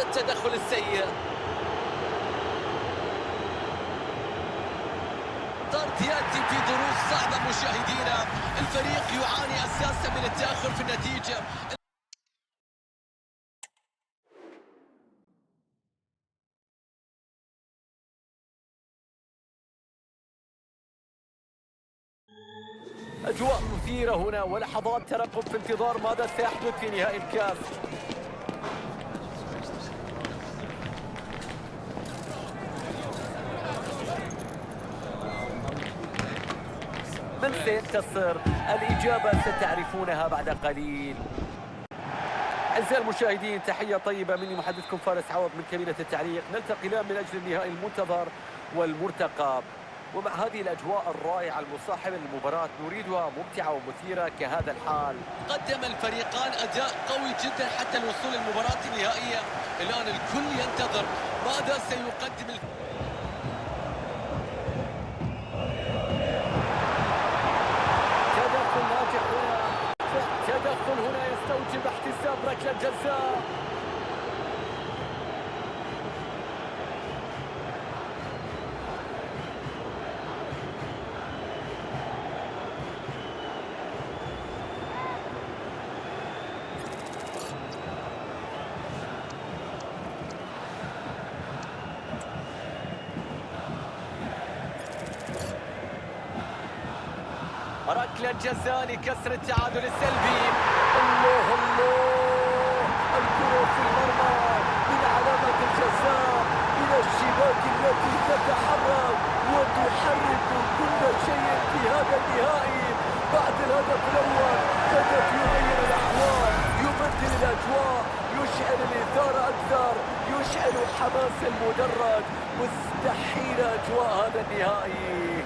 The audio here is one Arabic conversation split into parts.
هذا التدخل السيء. طرد يأتي في ظروف صعبة مشاهدينا، الفريق يعاني أساسا من التأخر في النتيجة. أجواء مثيرة هنا ولحظات ترقب في انتظار ماذا سيحدث في نهائي الكاس. من سينتصر؟ الإجابة ستعرفونها بعد قليل. أعزائي المشاهدين، تحية طيبة مني محدثكم فارس عوض من كابينة التعليق. نلتقي الآن من أجل النهائي المنتظر والمرتقب، ومع هذه الأجواء الرائعة المصاحبة للمباراة نريدها ممتعة ومثيرة كهذا الحال. قدم الفريقان أداء قوي جدا حتى الوصول للمباراة النهائية. الآن الكل ينتظر ماذا سيقدم تدخل هنا يستوجب احتساب ركلة جزاء. ركلة جزاء لكسر التعادل السلبي. الله الله، الكرة في المرمى من علامة الجزاء إلى الشباك التي تتحرك وتحرك كل شيء في هذا النهائي. بعد الهدف الأول هدف يغير الأحوال، يبدل الأجواء، يشعل الإثارة أكثر، يشعل حماس المدرج. مستحيل أجواء هذا النهائي.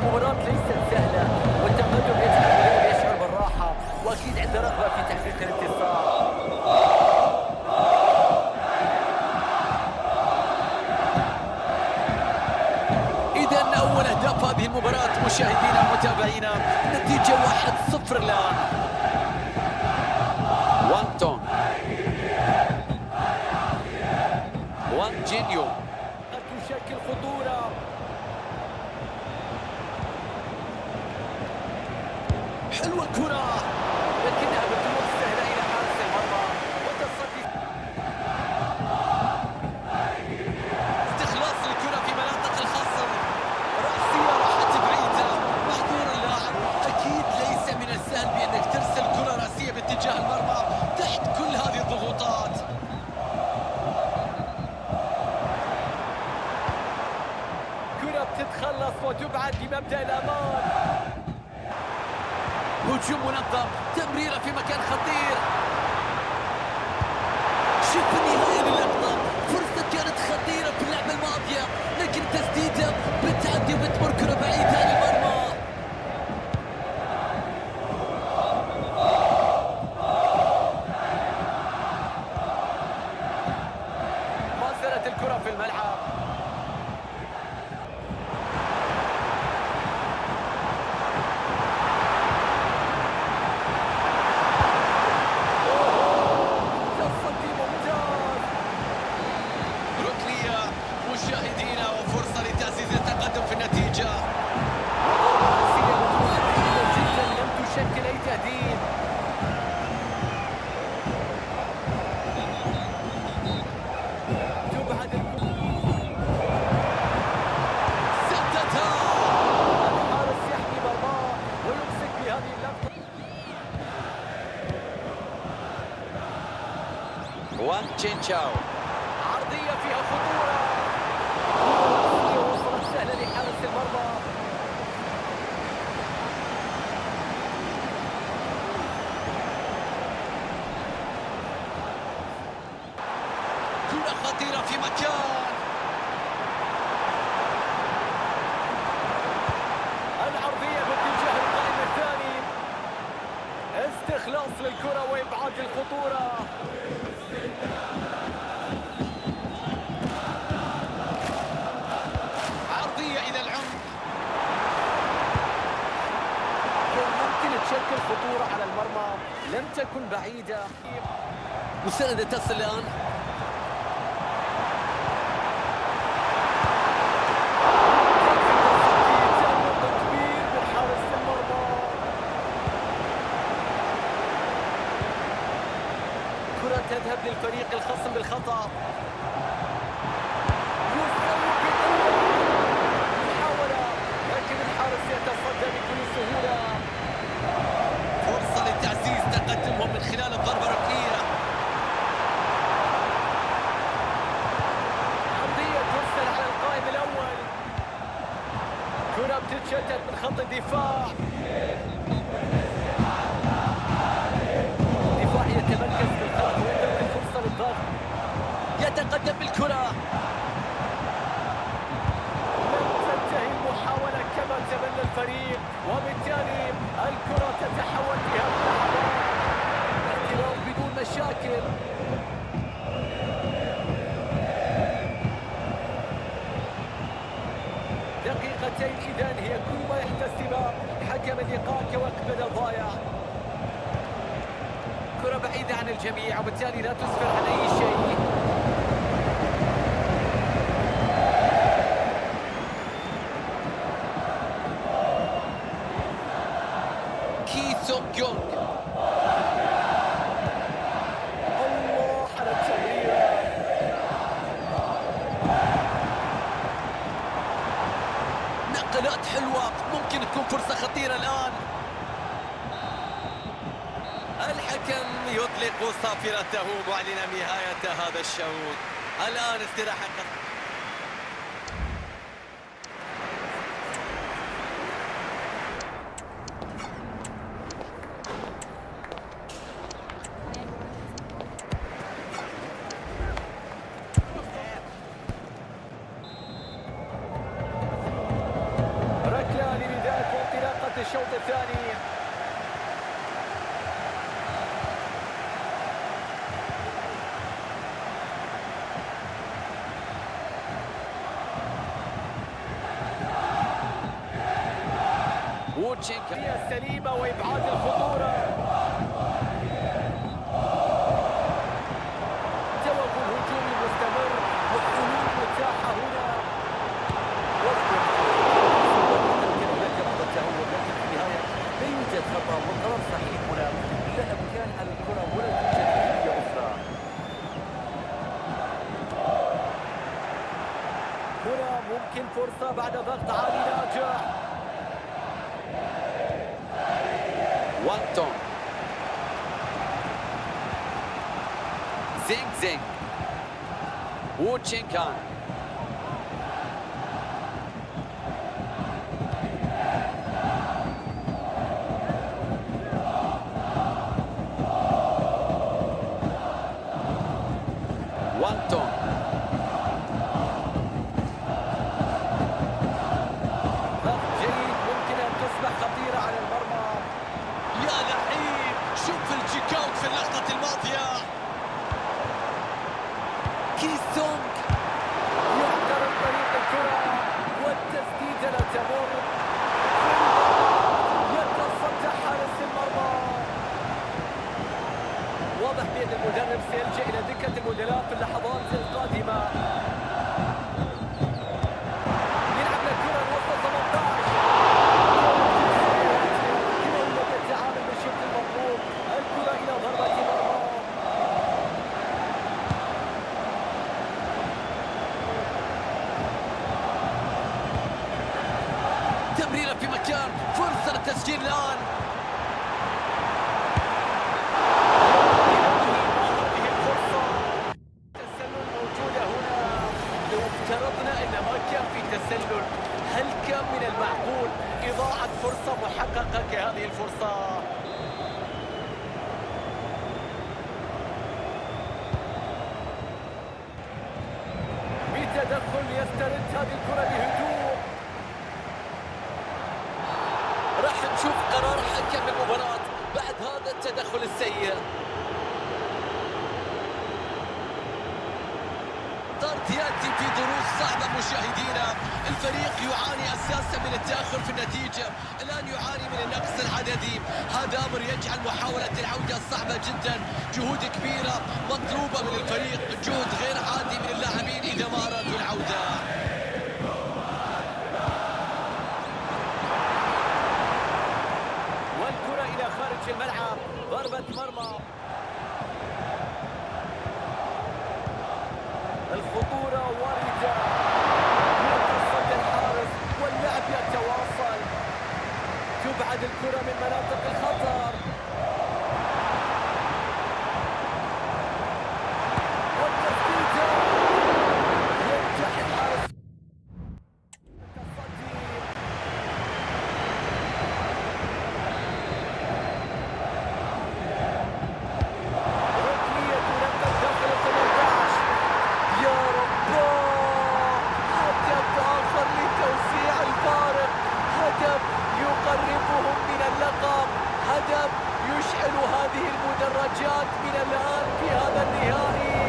مباراة ليست سهلة والتقدم يجعل المدرب يشعر بالراحة، وأكيد عنده رغبة في تحقيق الانتصار. إذا أول أهداف هذه المباراة مشاهدينا ومتابعينا، النتيجة 1-0 الآن. وانتون وانجينيو قد تشكل خطورة. حلوة الكرة لكنها بتمر سهلة إلى حارس المرمى وتصدي. استخلاص الكرة في مناطق الخصم، رأسية راحت بعيدة، محظور اللاعب. أكيد ليس من السهل بأنك ترسل كرة رأسية باتجاه المرمى تحت كل هذه الضغوطات. كرة بتتخلص وتبعد بمبدأ الأمان. هجوم منظم، تمريرة في مكان خطير. شوف النهاية للقطة، فرصة كانت خطيرة في اللعبة الماضية، لكن تسديدة بتعدي وبتمر كرة بعيدة عن المرمى. ما زالت الكرة في الملعب. مشاهدينا وفرصة لتأسيس التقدم في النتيجة. جدا لم تشكل أي تهديد. تبعد سددها، الحارس يحمي مرماه ويمسك بهذه اللقطة. وان تشينشاو، عرضية فيها خطورة، وصلت سهلة لحارس المرمى. كرة خطيرة في مكان. العرضية باتجاه القائم الثاني، استخلاص للكرة وإبعاد الخطورة. إلى العمق، كان ممكن تشكل خطورة على المرمى، لم تكن بعيدة. بعيدة، مساندة تصل الآن. كرة تذهب للفريق الخصم بالخطأ. محاولة، لكن الحارس يتصدى بكل سهولة. فرصة لتعزيز تقدمهم من خلال الضربة الركنية. عرضية ترسل على القائم الأول. كرة بتتشتت من خط الدفاع. الدفاع يتمركز في الخط ويترك الفرصة للضغط. يتقدم بالكرة. كما تمنى الفريق، وبالتالي الكرة تتحول في هذه اللحظات. احتراف بدون مشاكل. دقيقتين إذن هي كل ما يحتسبها حكم اللقاء كوقت بدل ضايع. كرة بعيدة عن الجميع وبالتالي لا تسفر عن أي شيء. سونغ يونغ. الله على التمريرة. نقلات حلوة، ممكن تكون فرصة خطيرة الآن. الحكم يطلق صافرته معلنا نهاية هذا الشوط. الآن استراحة. الشوط الثاني. ووتشينكا سليمة وإبعاد الخطورة. توقف الهجوم المستمر والحلول متاحة هنا. خطأ والقرار صحيح هنا. لا إمكان على الكرة ولا توجد أي أخرى. هنا ممكن فرصة بعد ضغط عالي ناجح. وانتون زينغ ووتشينكان. وانتون ضغط جيد، ممكن أن تصبح خطيرة على المرمى. يا لعيب، شوف الجيك اوت في اللقطة الماضية. كيسونغ يحترم طريق الكرة والتسديدة لا تمر. يتصدى حارس المرمى. واضح بأن المدرب سيلجأ إلى دكة البدلاء في اللحظات القادمة. يلعب الكرة وسط 18. كما لم يتعامل بالشكل المطلوب. الكرة إلى ضربة مرمى. تمريرة في مكان، فرصة للتسجيل الآن. افترضنا ان ما كان في تسلل، هل كان من المعقول اضاعة فرصة محققة كهذه الفرصة؟ بتدخل يسترد هذه الكرة بهدوء. راح نشوف قرار حكم المباراة بعد هذا التدخل السيء. طرد قد يأتي في ظروف صعبة مشاهدينا. الفريق يعاني أساسا من التأخر في النتيجة، الآن يعاني من النقص العددي. هذا أمر يجعل محاولة العودة صعبة جدا. جهود كبيرة مطلوبة من الفريق، جهد غير عادي من اللاعبين إذا ما أرادوا العودة. والكرة إلى خارج الملعب، ضربة مرمى. الخطورة واردة، يتصدى الحارس واللعب يتواصل. تبعد الكرة من مناطق الخطر، والتسديدة ينجح الحارس ركنية تنفذ داخل ال 18. يا رباه، هدف آخر لتوسيع الفارق، هدف يقربهم من اللقب، هدف يشعل هذه المدرجات من الآن في هذا النهائي.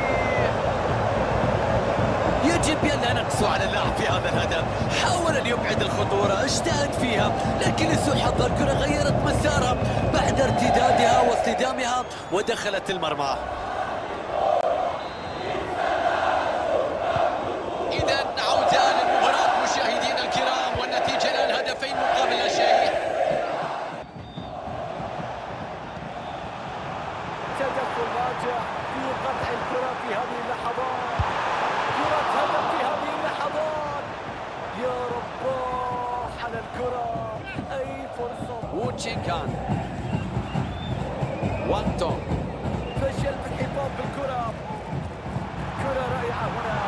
يجب ألا نقسو على اللاعب في هذا الهدف. حاول أن يبعد الخطورة، اجتهد فيها، لكن لسوء حظ الكرة غيرت مسارها بعد ارتدادها واصطدامها ودخلت المرمى. إذا عودة للمباراة مشاهدينا الكرام، والنتيجة الآن هدفين مقابل لا شيء. تدخل راجع في قطع الكرة في هذه اللحظات، كرة هدف في هذه اللحظات. يا رباه على الكرة، أي فرصة. ووتشينكان، وانتون، فشل في الحفاظ بالكرة. كرة رائعة هنا،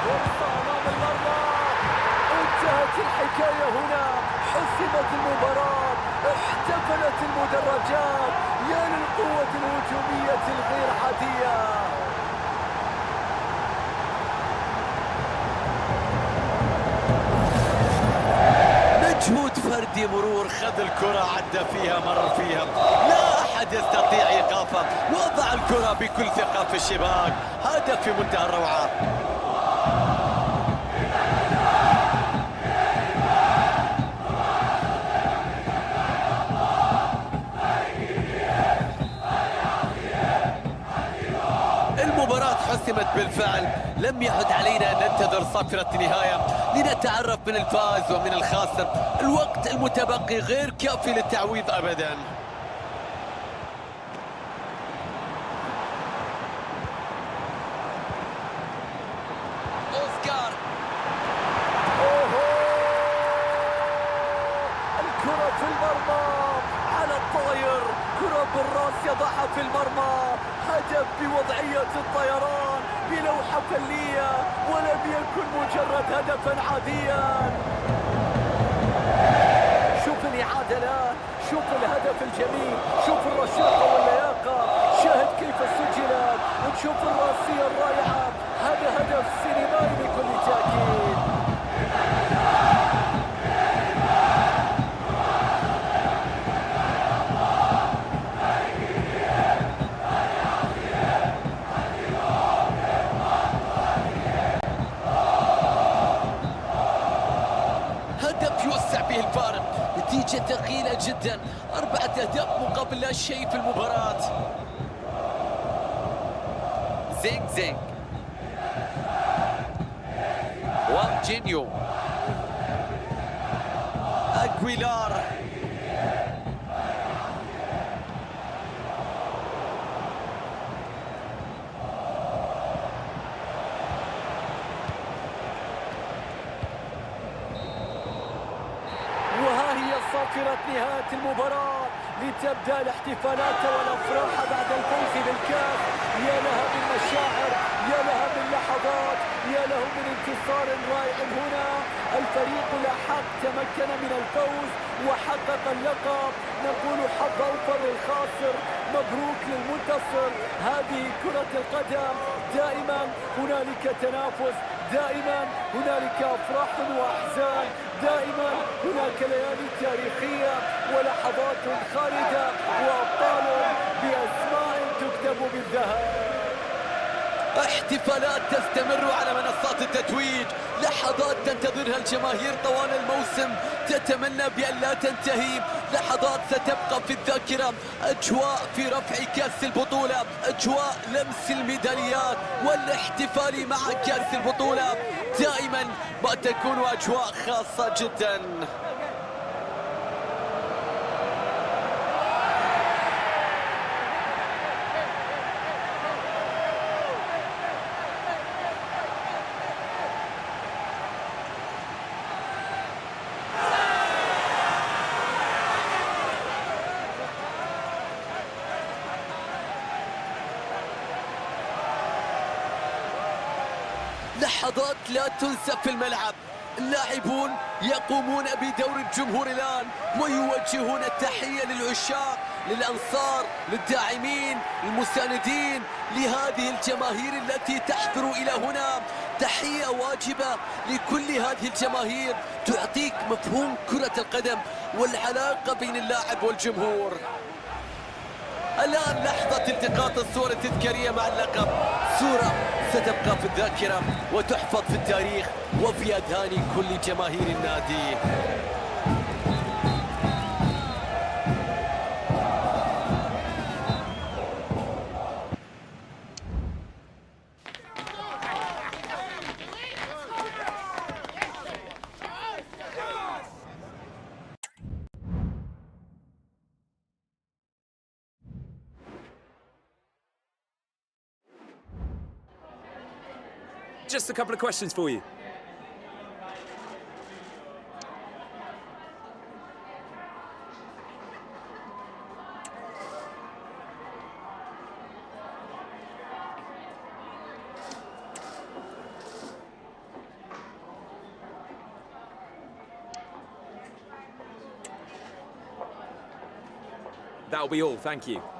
فرصة أمام المرمى. انتهت الحكاية هنا، حسمت المباراة، احتفلت المدرجات. يا للقوة الهجومية الغير عادية. مجهود فردي، مرور، خذ الكرة، عدى فيها، مر فيها، لا أحد يستطيع إيقافه، وضع الكرة بكل ثقة في الشباك. هدف في منتهى الروعة. المباراة حسمت بالفعل، لم يعد علينا أن ننتظر صفرة النهاية لنتعرف من الفائز ومن الخاسر. الوقت المتبقي غير كافي للتعويض أبدا. أوسكار، الكرة في المرمى على الطاير، كرة بالراس يضعها في المرمى. هدف بوضعية الطيران بلوحة فنية، ولم يكن مجرد هدفا عاديا. شوف الإعادة الآن، شوف الهدف الجميل، شوف الرشاقة واللياقة، شاهد كيف سجلت، ونشوف الراسية الرائعة. هذا هدف سينمائي بكل تأكيد. نتيجة ثقيلة جدا، 4 أهداف مقابل لا شيء في المباراة. زينغ، وانجينيو، أغويلار، صافرة نهاية المباراة لتبدأ الاحتفالات والأفراح بعد الفوز بالكاس. يا لها من مشاعر، يا لها من لحظات، يا له من انتصار رائع هنا. الفريق لاحق تمكن من الفوز وحقق اللقب. نقول حظ أوفر للخاسر، مبروك للمنتصر. هذه كرة القدم، دائما هنالك تنافس، دائما هنالك أفراح وأحزان، دائما هناك ليالي تاريخية ولحظات خالدة وأبطال بأسماء تكتب بالذهب. احتفالات تستمر على منصات التتويج، لحظات تنتظرها الجماهير طوال الموسم، تتمنى بأن لا تنتهي، لحظات ستبقى في الذاكرة، أجواء في رفع كأس البطولة، أجواء لمس الميداليات والاحتفال مع كأس البطولة، دائما ما تكون أجواء خاصة جدا. لحظات لا تنسى في الملعب، اللاعبون يقومون بدور الجمهور الآن ويوجهون التحية للعشاق، للأنصار، للداعمين، المساندين، لهذه الجماهير التي تحضر إلى هنا. تحية واجبة لكل هذه الجماهير تعطيك مفهوم كرة القدم والعلاقة بين اللاعب والجمهور. الآن لحظة التقاط الصور التذكارية مع اللقب، صورة ستبقى في الذاكرة وتحفظ في التاريخ وفي أذهان كل جماهير النادي. Just a couple of questions for you. That'll be all, thank you.